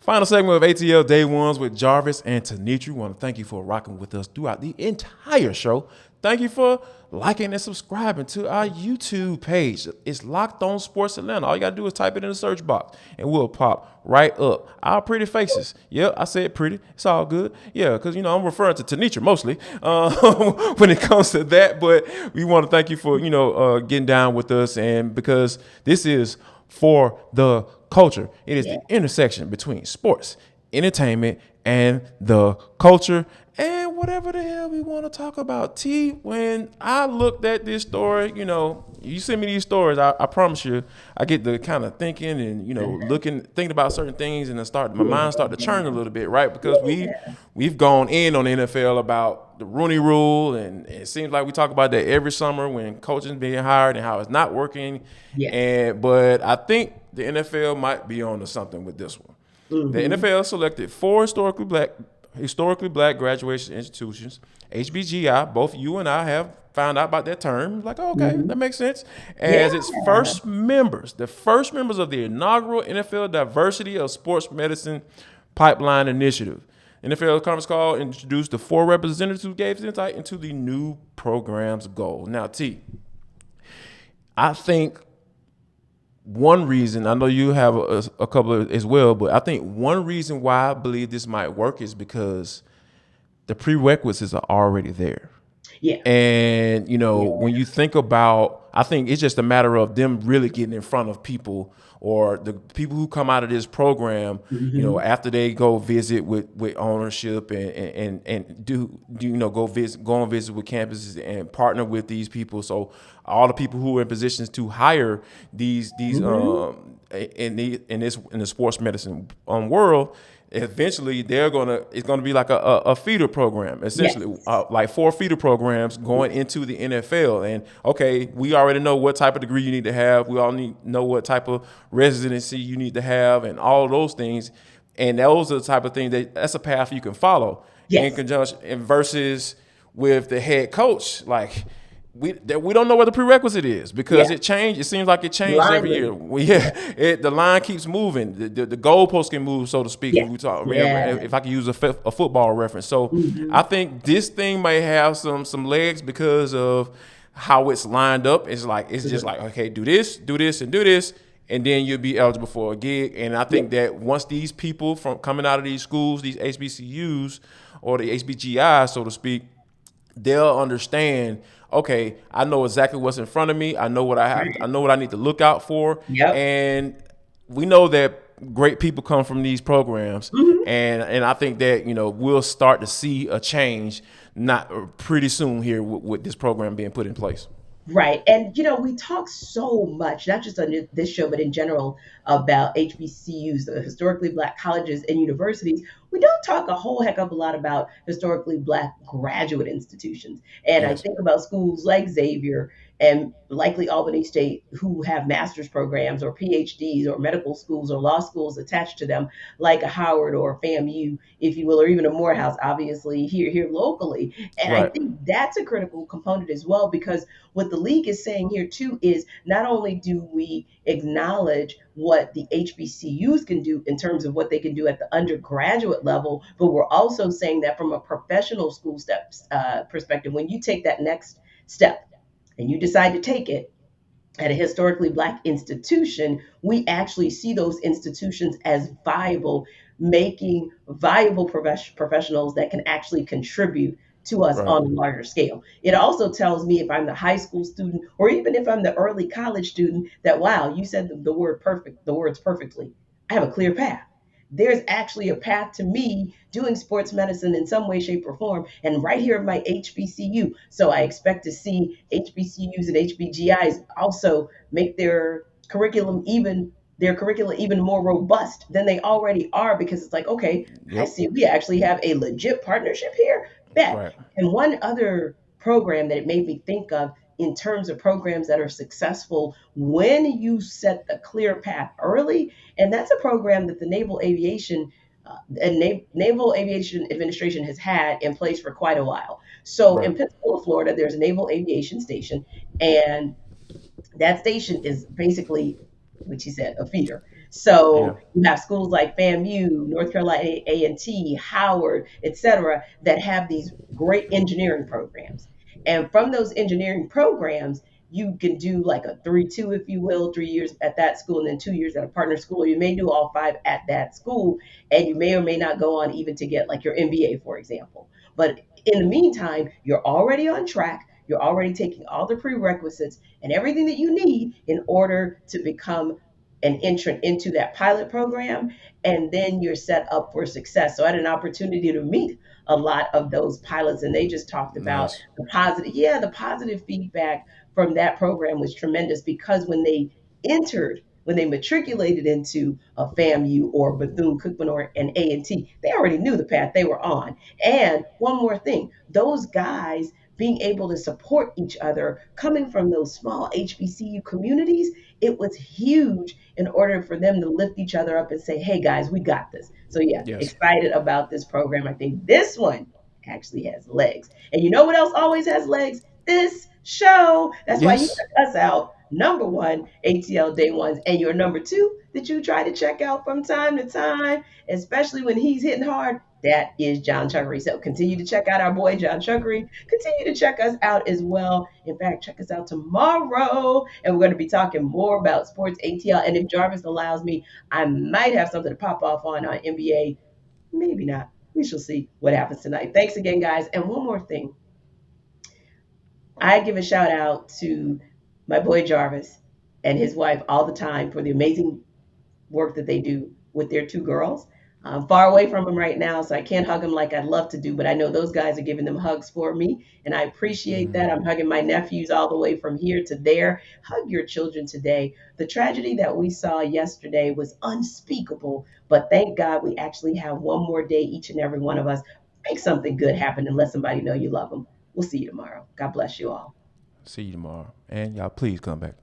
Final segment of ATL Day Ones with Jarvis and Tenitra. We want to thank you for rocking with us throughout the entire show. Thank you for liking and subscribing to our YouTube page. It's Locked On Sports Atlanta. All you got to do is type it in the search box and we'll pop right up. Our pretty faces. Yep, I said pretty. It's all good. Yeah, because, I'm referring to Tenitra mostly when it comes to that. But we want to thank you for, getting down with us. And because this is for the culture. It is the intersection between sports, entertainment, and the culture, and whatever the hell we want to talk about. T, when I looked at this story, you send me these stories, I promise you, I get to kind of thinking and, thinking about certain things, and my mind start to churn a little bit, right? Because we've gone in on the NFL about the Rooney Rule, and it seems like we talk about that every summer when coaching being hired and how it's not working. But I think the NFL might be on to something with this one. Mm-hmm. The NFL selected 4 historically black graduation institutions, HBGI. Both you and I have found out about that term. Like, okay, that makes sense. As its first members, the first members of the inaugural NFL Diversity of Sports Medicine Pipeline Initiative. NFL conference call introduced the 4 representatives who gave insight into the new program's goal. Now, T, I think one reason, I know you have a couple as well, but I think one reason why I believe this might work is because the prerequisites are already there. Yeah. And, when you think about, I think it's just a matter of them really getting in front of people, or the people who come out of this program, after they go visit with ownership and do go on visit with campuses and partner with these people. So all the people who are in positions to hire these in the sports medicine world, eventually it's gonna be like a feeder program, essentially. Like 4 feeder programs going into the NFL. And okay, we already know what type of degree you need to have. We all know what type of residency you need to have, and all of those things. And those are the type of things that's a path you can follow in conjunction, and versus with the head coach. Like, we don't know what the prerequisite is, because it changed. It seems like it changed every year. The line keeps moving. The goalpost can move, so to speak. If we talk, if I can use a football reference. So I think this thing may have some legs because of how it's lined up. It's just like, okay, do this, and do this, and then you'll be eligible for a gig. And I think that once these people from coming out of these schools, these HBCUs or the HBGIs, so to speak, they'll understand, okay, I know exactly what's in front of me. I know what I have. I know what I need to look out for. And we know that great people come from these programs. And I think that, we'll start to see a change not pretty soon here with this program being put in place. Right. And, we talk so much, not just on this show, but in general, about HBCUs, the historically black colleges and universities. We don't talk a whole heck of a lot about historically black graduate institutions. And I think about schools like Xavier and likely Albany State, who have master's programs or PhDs or medical schools or law schools attached to them, like a Howard or a FAMU, if you will, or even a Morehouse, obviously here locally. And I think that's a critical component as well, because what the league is saying here too is not only do we acknowledge what the HBCUs can do in terms of what they can do at the undergraduate level, but we're also saying that from a professional school steps perspective, when you take that next step and you decide to take it at a historically black institution, we actually see those institutions as viable, making viable professionals that can actually contribute to us on a larger scale. It also tells me, if I'm the high school student, or even if I'm the early college student, that, wow, you said the words perfectly. I have a clear path. There's actually a path to me doing sports medicine in some way, shape, or form, and right here at my HBCU. So I expect to see HBCUs and HBGIs also make their curriculum even more robust than they already are, because it's like, okay, I see we actually have a legit partnership here. And one other program that it made me think of in terms of programs that are successful when you set a clear path early, and that's a program that the Naval Aviation Administration has had in place for quite a while. So in Pensacola, Florida, there's a Naval Aviation Station, and that station is basically, which he said, a feeder. Yeah. So you have schools like FAMU, North Carolina A&T, Howard, et cetera, that have these great engineering programs. And from those engineering programs, you can do like a 3-2, if you will, 3 years at that school and then 2 years at a partner school. Or you may do all five at that school, and you may or may not go on even to get like your MBA, for example. But in the meantime, you're already on track. You're already taking all the prerequisites and everything that you need in order to become an entrant into that pilot program, and then you're set up for success. So I had an opportunity to meet a lot of those pilots, and they just talked about Nice. the positive feedback from that program was tremendous, because when they matriculated into a FAMU or Bethune Cookman or an A&T, they already knew the path they were on. And one more thing, those guys being able to support each other coming from those small HBCU communities, it was huge in order for them to lift each other up and say, hey guys, we got this. So, yeah, Yes. excited about this program. I think this one actually has legs. And you know what else always has legs? This show. That's why he Yes. took us out. Number one, ATL Day Ones. And your number two that you try to check out from time to time, especially when he's hitting hard, that is John Chuckery. So continue to check out our boy John Chuckery. Continue to check us out as well. In fact, check us out tomorrow. And we're going to be talking more about sports ATL. And if Jarvis allows me, I might have something to pop off on NBA. Maybe not. We shall see what happens tonight. Thanks again, guys. And one more thing, I give a shout out to my boy Jarvis and his wife all the time for the amazing work that they do with their two girls. I'm far away from them right now, so I can't hug them like I'd love to do, but I know those guys are giving them hugs for me, and I appreciate that. I'm hugging my nephews all the way from here to there. Hug your children today. The tragedy that we saw yesterday was unspeakable, but thank God we actually have one more day, each and every one of us. Make something good happen and let somebody know you love them. We'll see you tomorrow. God bless you all. See you tomorrow. And y'all, please come back.